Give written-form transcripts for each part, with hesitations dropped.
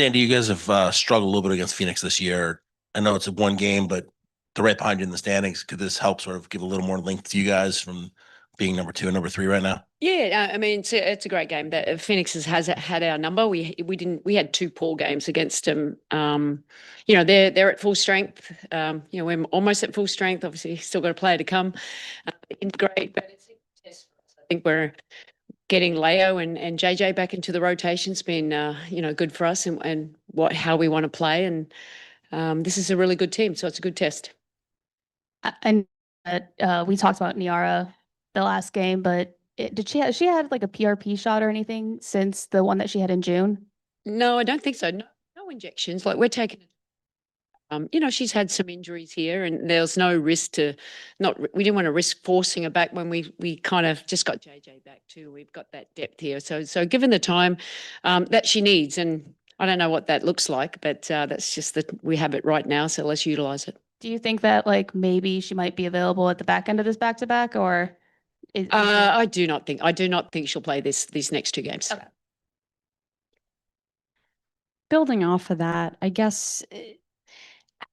Andy, you guys have struggled a little bit against Phoenix this year. I know it's a one game, but they're right behind you in the standings. Could this help sort of give a little more length to you guys from being number two and number three right now? Yeah, I mean it's a great game. That Phoenix has had our number. We had two poor games against them. They're at full strength. We're almost at full strength. Obviously, still got a player to come. Integrate, but it's a test for us. I think we're getting Leo and JJ back into the rotation's been good for us and how we want to play. And this is a really good team, so it's a good test. And we talked about Niara the last game, but did she had like a PRP shot or anything since the one that she had in June? No, I don't think so. No injections. Like we're taking she's had some injuries here, and there was no risk to not. We didn't want to risk forcing her back when we kind of just got JJ back too. We've got that depth here, so given the time that she needs, and I don't know what that looks like, but that's just that we have it right now, so let's utilize it. Do you think that like maybe she might be available at the back end of this back to back, or I do not think she'll play these next two games. Okay. Building off of that, I guess,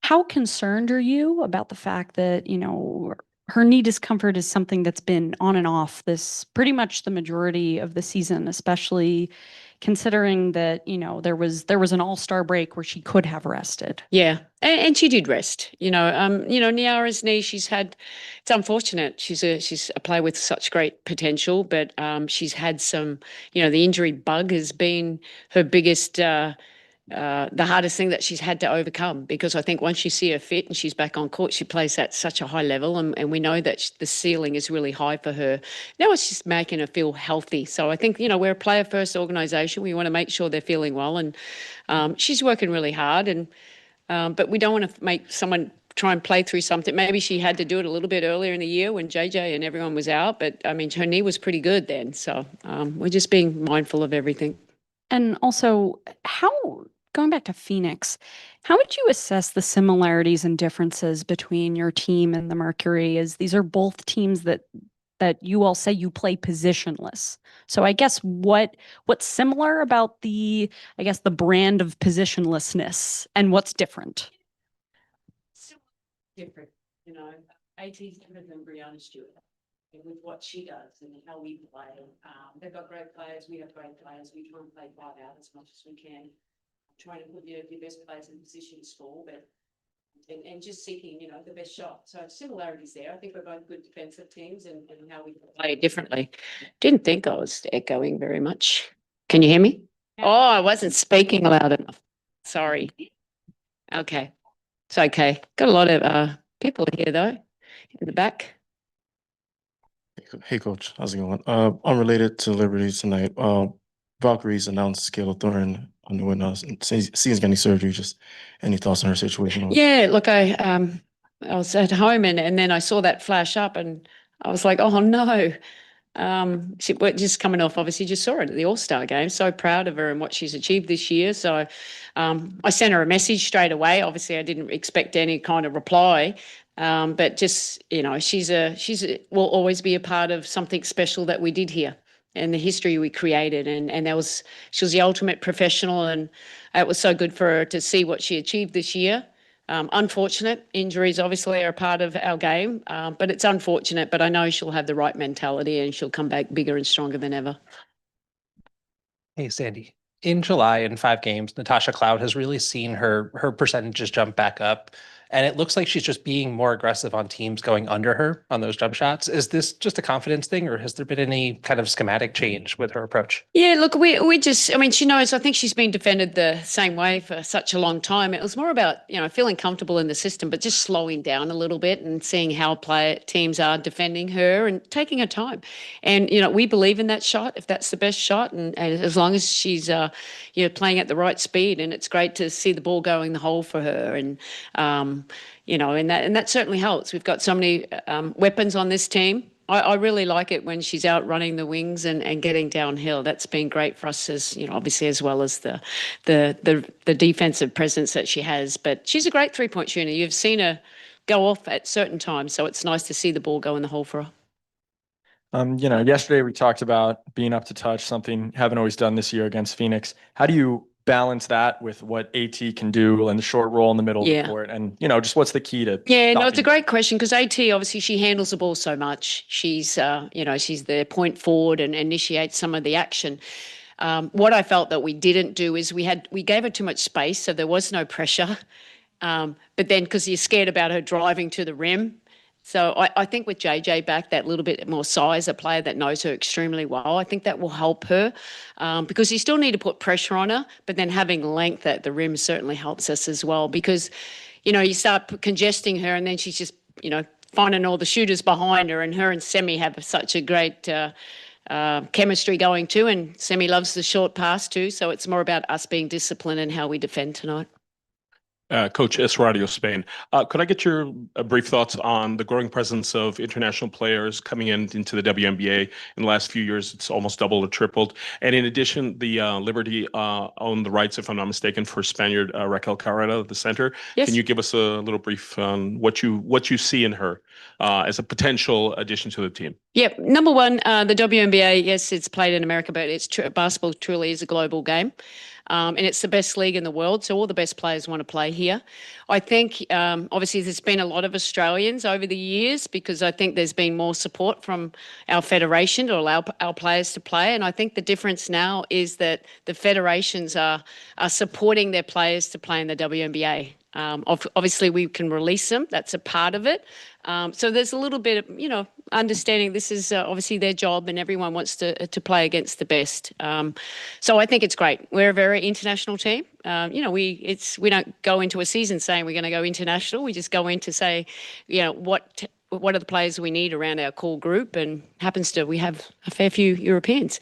how concerned are you about the fact that, her knee discomfort is something that's been on and off this pretty much the majority of the season, especially considering that, there was an all-star break where she could have rested. Yeah. And she did rest. Niara's knee, it's unfortunate. She's a player with such great potential, but she's had some, the injury bug has been her biggest the hardest thing that she's had to overcome, because I think once you see her fit and she's back on court, she plays at such a high level, and we know that the ceiling is really high for her. Now it's just making her feel healthy. So I think, we're a player first organization. We want to make sure they're feeling well, and she's working really hard, and but we don't want to make someone try and play through something. Maybe she had to do it a little bit earlier in the year when JJ and everyone was out, but I mean, her knee was pretty good then. So we're just being mindful of everything. And also, going back to Phoenix, how would you assess the similarities and differences between your team and the Mercury? As these are both teams that you all say you play positionless. So I guess what's similar about the brand of positionlessness, and what's different? Different, AT's different than Brianna Stewart with what she does and how we play. They've got great players. We have great players. We try and play right out as much as we can. Trying to put your best players in position to score, but and just seeking, the best shot. So similarities there. I think we're both good defensive teams and how we play differently. Didn't think I was echoing very much. Can you hear me? Yeah. Oh, I wasn't speaking loud enough. Sorry. Okay. It's okay. Got a lot of people here though, in the back. Hey, Coach. How's it going? Unrelated to Liberty tonight. Valkyrie's announced Kayla Thornton underwent seems getting surgery. Just any thoughts on her situation? Yeah, look, I was at home and then I saw that flash up and I was like, oh no. We're just coming off, obviously, just saw it at the All-Star game. So proud of her and what she's achieved this year. So I sent her a message straight away. Obviously, I didn't expect any kind of reply. But just, will always be a part of something special that we did here and the history we created. And she was the ultimate professional, and it was so good for her to see what she achieved this year. Unfortunate injuries obviously are a part of our game, but it's unfortunate, but I know she'll have the right mentality and she'll come back bigger and stronger than ever. Hey, Sandy. In July, in 5 games, Natasha Cloud has really seen her percentages jump back up. And it looks like she's just being more aggressive on teams going under her on those jump shots. Is this just a confidence thing, or has there been any kind of schematic change with her approach? Yeah, look, we just, I mean, she knows, I think she's been defended the same way for such a long time. It was more about, feeling comfortable in the system, but just slowing down a little bit and seeing how teams are defending her and taking her time. And, we believe in that shot, if that's the best shot. And as long as she's, playing at the right speed, and it's great to see the ball go in the hole for her. And, and that certainly helps. We've got so many weapons on this team. I really like it when she's out running the wings and getting downhill. That's been great for us, as obviously, as well as the defensive presence that she has. But she's a great 3-point shooter. You've seen her go off at certain times, so it's nice to see the ball go in the hole for her. Yesterday we talked about being up to touch, something haven't always done this year against Phoenix. How do you balance that with what AT can do and the short roll in the middle of Yeah. the court? And, just what's the key to Yeah, no, it's a stopping- great question because AT obviously she handles the ball so much. She's she's the point forward and initiates some of the action. What I felt that we didn't do is we gave her too much space, so there was no pressure. But then because you're scared about her driving to the rim. So I think with JJ back, that little bit more size, a player that knows her extremely well, I think that will help her because you still need to put pressure on her, but then having length at the rim certainly helps us as well because, you start congesting her and then she's just, finding all the shooters behind her, and her and Semi have such a great chemistry going too, and Semi loves the short pass too, so it's more about us being disciplined and how we defend tonight. Coach Esradio, Spain. Could I get your brief thoughts on the growing presence of international players coming into the WNBA in the last few years? It's almost doubled or tripled. And in addition, the Liberty owned the rights, if I'm not mistaken, for Spaniard Raquel Carrera, the center. Yes. Can you give us a little brief on what you see in her as a potential addition to the team? Yep. Number one, the WNBA, yes, it's played in America, but basketball truly is a global game. And it's the best league in the world, so all the best players want to play here. I think, obviously, there's been a lot of Australians over the years because I think there's been more support from our federation to allow our players to play. And I think the difference now is that the federations are supporting their players to play in the WNBA. Obviously, we can release them. That's a part of it. So there's a little bit of, understanding this is obviously their job and everyone wants to play against the best. So I think it's great. We're a very international team. We don't go into a season saying we're going to go international. We just go in to say, what are the players we need around our core group, and we have a fair few Europeans,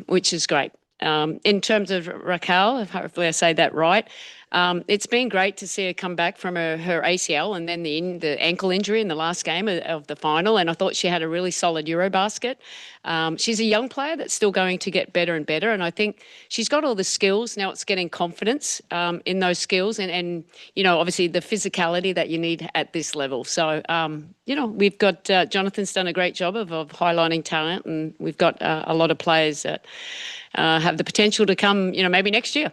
which is great. In terms of Raquel, hopefully I say that right, it's been great to see her come back from her ACL and then the ankle injury in the last game of the final, and I thought she had a really solid Eurobasket. She's a young player that's still going to get better and better, and I think she's got all the skills. Now it's getting confidence in those skills and obviously the physicality that you need at this level. So, we've got Jonathan's done a great job of highlighting talent, and we've got a lot of players that have the potential to come, maybe next year.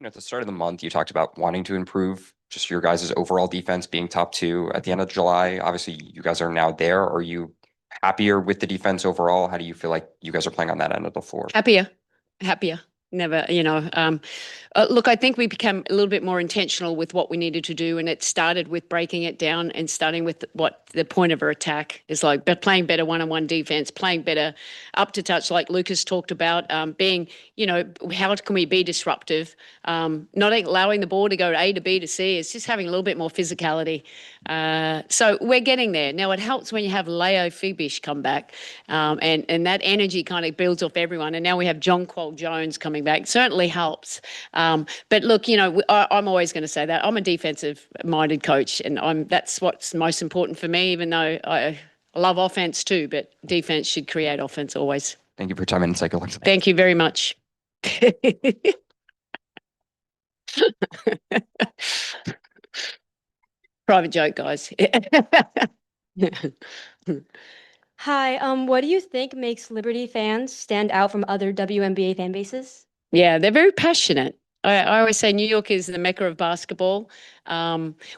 At the start of the month, you talked about wanting to improve just your guys' overall defense being top 2 at the end of July. Obviously, you guys are now there. Are you happier with the defense overall? How do you feel like you guys are playing on that end of the floor? Happier. Never, look, I think we became a little bit more intentional with what we needed to do, and it started with breaking it down and starting with what the point of our attack is like, but playing better one-on-one defense, playing better up to touch, like Lucas talked about, being, how can we be disruptive? Not allowing the ball to go A to B to C. It's just having a little bit more physicality. So we're getting there. Now, it helps when you have Leo Fibish come back, and that energy kind of builds off everyone. And now we have John Qual Jones coming back. It certainly helps. But look, I'm always going to say that. I'm a defensive-minded coach, and that's what's most important for me, even though I love offense too, but defense should create offense always. Thank you for your time and insight. Good luck tonight. Thank you very much. Private joke, guys. Hi, what do you think makes Liberty fans stand out from other WNBA fan bases? Yeah, they're very passionate. I always say New York is the mecca of basketball.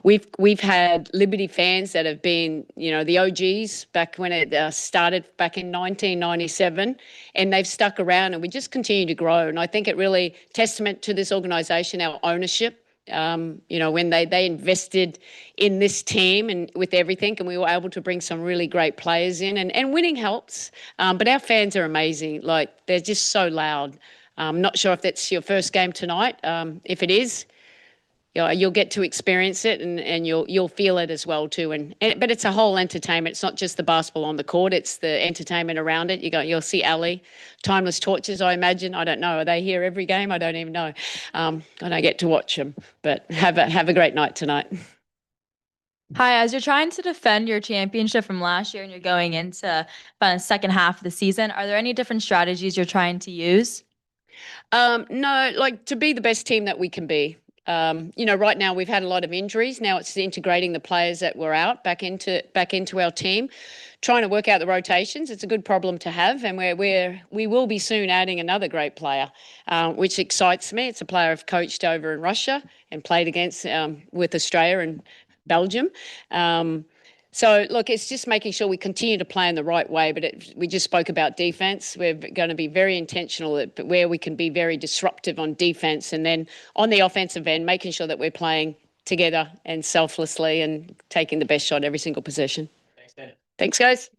We've had Liberty fans that have been, the OGs back when it started back in 1997, and they've stuck around, and we just continue to grow. And I think it really testament to this organisation, our ownership. When they invested in this team and with everything, and we were able to bring some really great players in, and winning helps. But our fans are amazing. Like, they're just so loud. I'm not sure if that's your first game tonight. If it is, you'll get to experience it, and you'll feel it as well too. But it's a whole entertainment. It's not just the basketball on the court; it's the entertainment around it. You'll see Ali, Timeless Torches. I imagine. I don't know. Are they here every game? I don't even know. I don't get to watch them. But have a great night tonight. Hi, as you're trying to defend your championship from last year and you're going into the second half of the season, are there any different strategies you're trying to use? No, like to be the best team that we can be. Right now we've had a lot of injuries. Now it's integrating the players that were out back into our team, trying to work out the rotations. It's a good problem to have, and we will be soon adding another great player, which excites me. It's a player I've coached over in Russia and played against with Australia and Belgium. So, look, it's just making sure we continue to play in the right way. But we just spoke about defense. We're going to be very intentional at where we can be very disruptive on defense. And then on the offensive end, making sure that we're playing together and selflessly and taking the best shot every single possession. Thanks, guys.